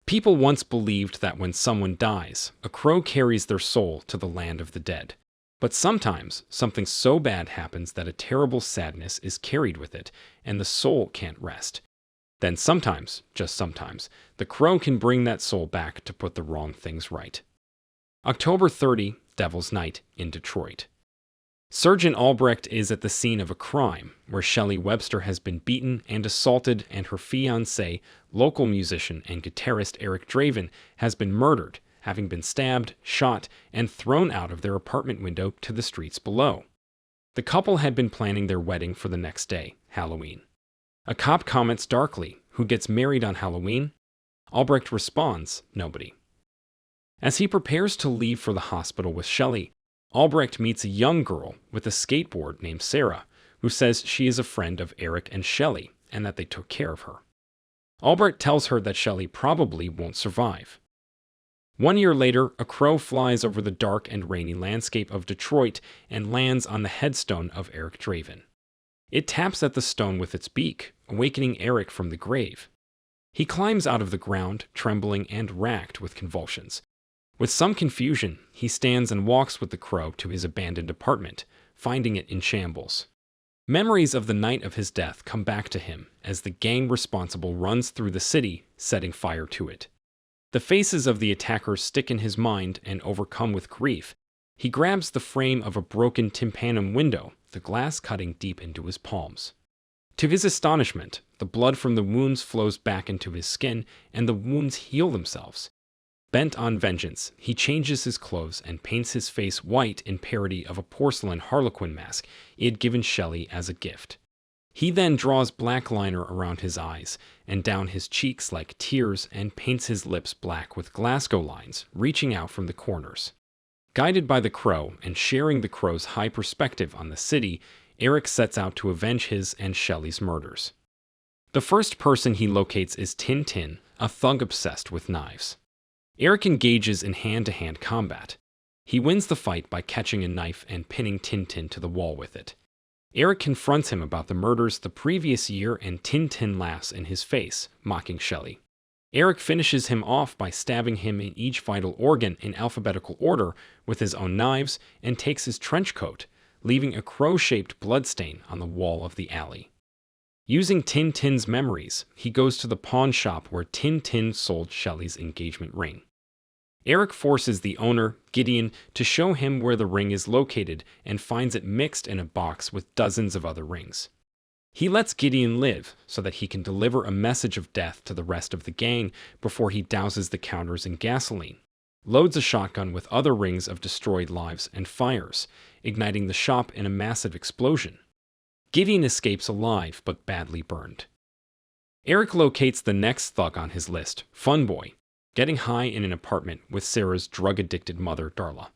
People once believed that when someone dies, a crow carries their soul to the land of the dead. But sometimes, something so bad happens that a terrible sadness is carried with it, and the soul can't rest. Then sometimes, just sometimes, the crow can bring that soul back to put the wrong things right. October 30, Devil's Night, in Detroit. Sergeant Albrecht is at the scene of a crime where Shelly Webster has been beaten and assaulted, and her fiancé, local musician and guitarist Eric Draven, has been murdered, having been stabbed, shot, and thrown out of their apartment window to the streets below. The couple had been planning their wedding for the next day, Halloween. A cop comments darkly, "Who gets married on Halloween?" Albrecht responds, "Nobody." As he prepares to leave for the hospital with Shelly, Albrecht meets a young girl with a skateboard named Sarah, who says she is a friend of Eric and Shelly and that they took care of her. Albrecht tells her that Shelly probably won't survive. 1 year later, a crow flies over the dark and rainy landscape of Detroit and lands on the headstone of Eric Draven. It taps at the stone with its beak, awakening Eric from the grave. He climbs out of the ground, trembling and racked with convulsions. With some confusion, he stands and walks with the crow to his abandoned apartment, finding it in shambles. Memories of the night of his death come back to him as the gang responsible runs through the city, setting fire to it. The faces of the attackers stick in his mind, and overcome with grief, he grabs the frame of a broken tympanum window, the glass cutting deep into his palms. To his astonishment, the blood from the wounds flows back into his skin, and the wounds heal themselves. Bent on vengeance, he changes his clothes and paints his face white in parody of a porcelain harlequin mask he had given Shelly as a gift. He then draws black liner around his eyes and down his cheeks like tears, and paints his lips black with Glasgow lines reaching out from the corners. Guided by the crow and sharing the crow's high perspective on the city, Eric sets out to avenge his and Shelly's murders. The first person he locates is Tin, a thug obsessed with knives. Eric engages in hand-to-hand combat. He wins the fight by catching a knife and pinning Tin to the wall with it. Eric confronts him about the murders the previous year, and Tin laughs in his face, mocking Shelly. Eric finishes him off by stabbing him in each vital organ in alphabetical order with his own knives, and takes his trench coat, leaving a crow-shaped bloodstain on the wall of the alley. Using Tin's memories, he goes to the pawn shop where Tin sold Shelly's engagement ring. Eric forces the owner, Gideon, to show him where the ring is located, and finds it mixed in a box with dozens of other rings. He lets Gideon live so that he can deliver a message of death to the rest of the gang before he douses the counters in gasoline, loads a shotgun with other rings of destroyed lives, and fires, igniting the shop in a massive explosion. Gideon escapes alive but badly burned. Eric locates the next thug on his list, Funboy, getting high in an apartment with Sarah's drug-addicted mother, Darla.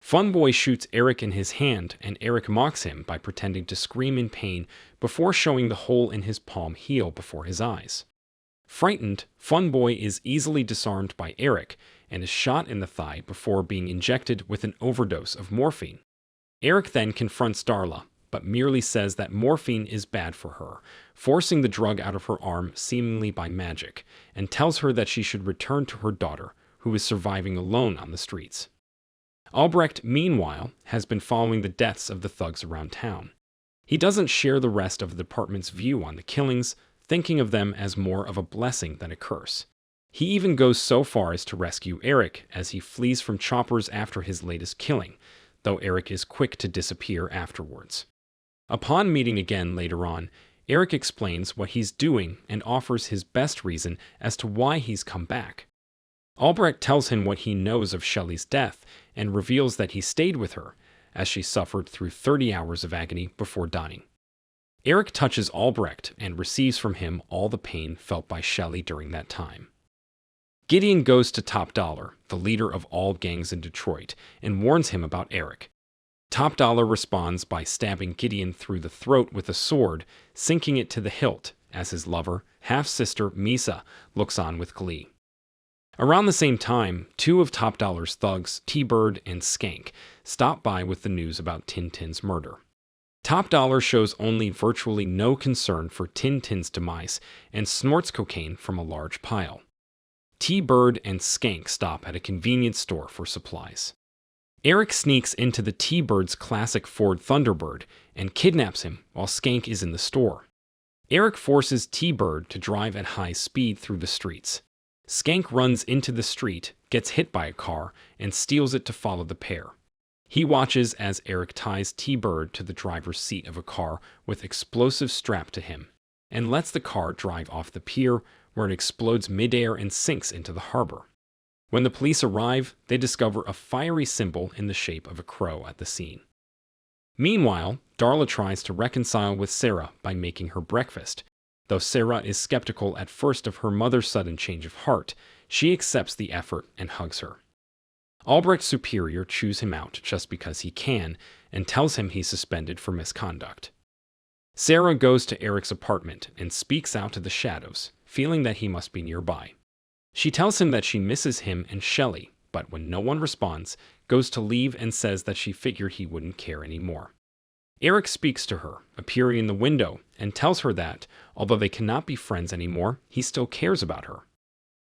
Funboy shoots Eric in his hand, and Eric mocks him by pretending to scream in pain before showing the hole in his palm heal before his eyes. Frightened, Funboy is easily disarmed by Eric and is shot in the thigh before being injected with an overdose of morphine. Eric then confronts Darla, but merely says that morphine is bad for her, forcing the drug out of her arm seemingly by magic, and tells her that she should return to her daughter, who is surviving alone on the streets. Albrecht, meanwhile, has been following the deaths of the thugs around town. He doesn't share the rest of the department's view on the killings, thinking of them as more of a blessing than a curse. He even goes so far as to rescue Eric as he flees from choppers after his latest killing, though Eric is quick to disappear afterwards. Upon meeting again later on, Eric explains what he's doing and offers his best reason as to why he's come back. Albrecht tells him what he knows of Shelly's death and reveals that he stayed with her as she suffered through 30 hours of agony before dying. Eric touches Albrecht and receives from him all the pain felt by Shelly during that time. Gideon goes to Top Dollar, the leader of all gangs in Detroit, and warns him about Eric. Top Dollar responds by stabbing Gideon through the throat with a sword, sinking it to the hilt, as his lover, half-sister Myca, looks on with glee. Around the same time, two of Top Dollar's thugs, T-Bird and Skank, stop by with the news about Tin's murder. Top Dollar shows only virtually no concern for Tin's demise and snorts cocaine from a large pile. T-Bird and Skank stop at a convenience store for supplies. Eric sneaks into the T-Bird's classic Ford Thunderbird and kidnaps him while Skank is in the store. Eric forces T-Bird to drive at high speed through the streets. Skank runs into the street, gets hit by a car, and steals it to follow the pair. He watches as Eric ties T-Bird to the driver's seat of a car with explosives strapped to him, and lets the car drive off the pier, where it explodes midair and sinks into the harbor. When the police arrive, they discover a fiery symbol in the shape of a crow at the scene. Meanwhile, Darla tries to reconcile with Sarah by making her breakfast. Though Sarah is skeptical at first of her mother's sudden change of heart, she accepts the effort and hugs her. Albrecht's superior chews him out just because he can and tells him he's suspended for misconduct. Sarah goes to Eric's apartment and speaks out to the shadows, feeling that he must be nearby. She tells him that she misses him and Shelly, but when no one responds, goes to leave and says that she figured he wouldn't care anymore. Eric speaks to her, appearing in the window, and tells her that, although they cannot be friends anymore, he still cares about her.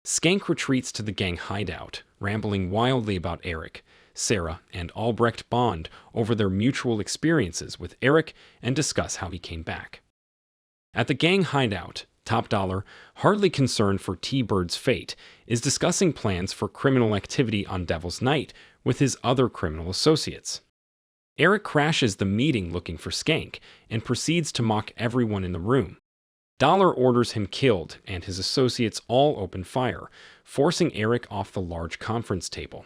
Skank retreats to the gang hideout, rambling wildly about Eric. Sarah and Albrecht bond over their mutual experiences with Eric and discuss how he came back. At the gang hideout, Top Dollar, hardly concerned for T-Bird's fate, is discussing plans for criminal activity on Devil's Night with his other criminal associates. Eric crashes the meeting looking for Skank and proceeds to mock everyone in the room. Dollar orders him killed, and his associates all open fire, forcing Eric off the large conference table.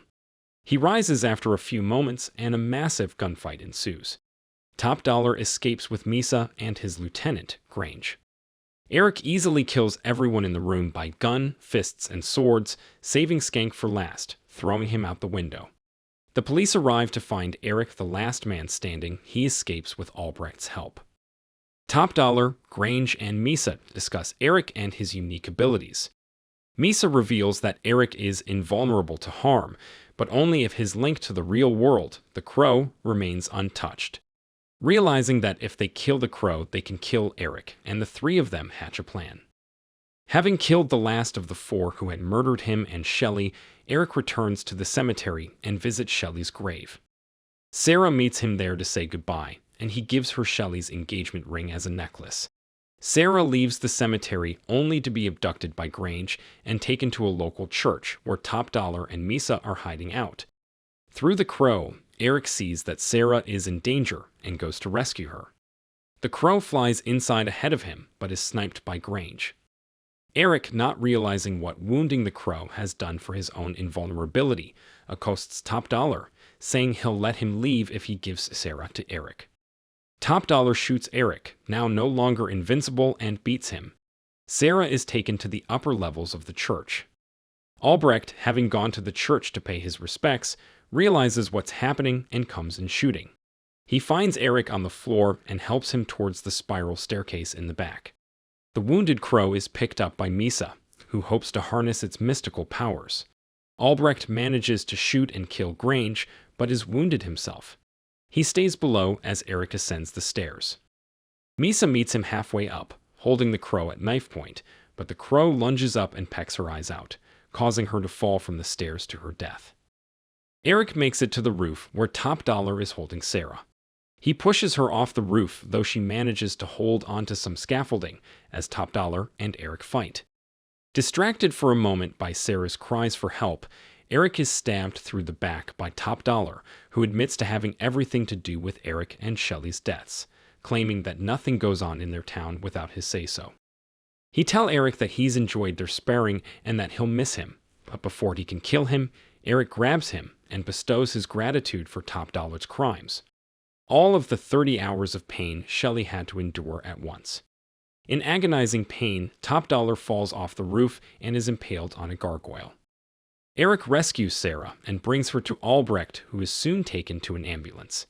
He rises after a few moments, and a massive gunfight ensues. Top Dollar escapes with Myca and his lieutenant, Grange. Eric easily kills everyone in the room by gun, fists, and swords, saving Skank for last, throwing him out the window. The police arrive to find Eric the last man standing. He escapes with Albrecht's help. Top Dollar, Grange, and Myca discuss Eric and his unique abilities. Myca reveals that Eric is invulnerable to harm, but only if his link to the real world, the crow, remains untouched. Realizing that if they kill the crow, they can kill Eric, and the three of them hatch a plan. Having killed the last of the four who had murdered him and Shelly, Eric returns to the cemetery and visits Shelly's grave. Sarah meets him there to say goodbye, and he gives her Shelly's engagement ring as a necklace. Sarah leaves the cemetery only to be abducted by Grange and taken to a local church where Top Dollar and Myca are hiding out. Through the crow, Eric sees that Sarah is in danger and goes to rescue her. The crow flies inside ahead of him, but is sniped by Grange. Eric, not realizing what wounding the crow has done for his own invulnerability, accosts Top Dollar, saying he'll let him leave if he gives Sarah to Eric. Top Dollar shoots Eric, now no longer invincible, and beats him. Sarah is taken to the upper levels of the church. Albrecht, having gone to the church to pay his respects, realizes what's happening and comes in shooting. He finds Eric on the floor and helps him towards the spiral staircase in the back. The wounded crow is picked up by Myca, who hopes to harness its mystical powers. Albrecht manages to shoot and kill Grange, but is wounded himself. He stays below as Eric ascends the stairs. Myca meets him halfway up, holding the crow at knife point, but the crow lunges up and pecks her eyes out, causing her to fall from the stairs to her death. Eric makes it to the roof where Top Dollar is holding Sarah. He pushes her off the roof, though she manages to hold onto some scaffolding as Top Dollar and Eric fight. Distracted for a moment by Sarah's cries for help, Eric is stabbed through the back by Top Dollar, who admits to having everything to do with Eric and Shelly's deaths, claiming that nothing goes on in their town without his say-so. He tells Eric that he's enjoyed their sparring and that he'll miss him, but before he can kill him, Eric grabs him and bestows his gratitude for Top Dollar's crimes. All of the 30 hours of pain Shelly had to endure at once. In agonizing pain, Top Dollar falls off the roof and is impaled on a gargoyle. Eric rescues Sarah and brings her to Albrecht, who is soon taken to an ambulance.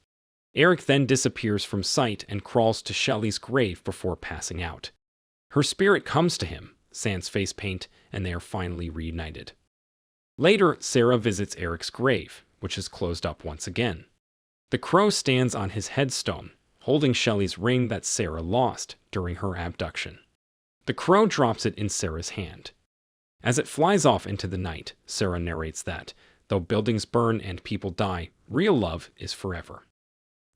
Eric then disappears from sight and crawls to Shelly's grave before passing out. Her spirit comes to him, sans face paint, and they are finally reunited. Later, Sarah visits Eric's grave, which is closed up once again. The crow stands on his headstone, holding Shelly's ring that Sarah lost during her abduction. The crow drops it in Sarah's hand. As it flies off into the night, Sarah narrates that, though buildings burn and people die, real love is forever.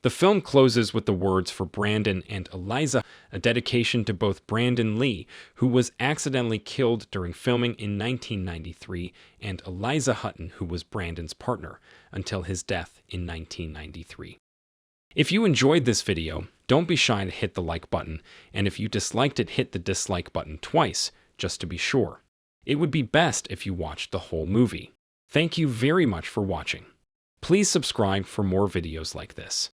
The film closes with the words for Brandon and Eliza, a dedication to both Brandon Lee, who was accidentally killed during filming in 1993, and Eliza Hutton, who was Brandon's partner, until his death in 1993. If you enjoyed this video, don't be shy to hit the like button, and if you disliked it, hit the dislike button twice, just to be sure. It would be best if you watched the whole movie. Thank you very much for watching. Please subscribe for more videos like this.